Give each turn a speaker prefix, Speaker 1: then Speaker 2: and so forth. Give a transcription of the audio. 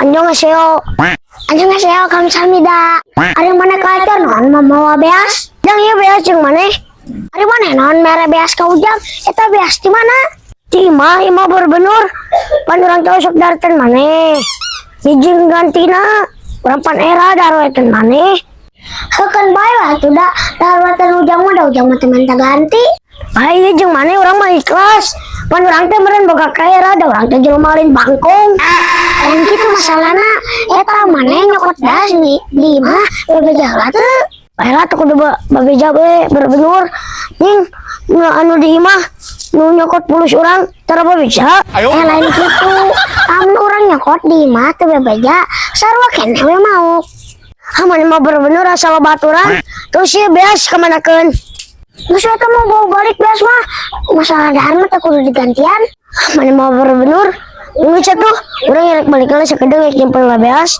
Speaker 1: 안녕하세요. 안녕하세요. 감사합니다. Ari mana kacar non mamawa beas? Jang ieu beas jeung maneh. Ari mana non mere beas ka ujang? Eta beas di mana? Di imah berbenur. Pan urang teh sok darten maneh. Hijing gantina. Urang pan era daroekeun maneh. Heukeun bae lah tuh da daroekeun ujang mah da ujang mah teh minta ganti. Bae jeung maneh urang mah ikhlas. Pan urang teh meureun boga ka era da urang teh jelema lain bangkong. Dan gitu masalahnya eta maneh nyokot das di imah bebeja teh. Baheula teh kudu bebeja we berbenur. Ning anu di imah nu nyokot pulus urang tara bebeja. Lain kitu. Amun urang nyokot di imah teh bebeja sarua keneh we mau. Amun mau berbenur asal baturan terus ieu beas kamanakeun. Geus eta mau bawa balik beas mah masalah dahar mah teh kudu digantian. Amun mau berbenur geus atuh urang rek balik heula sakedeung nyimpen beas.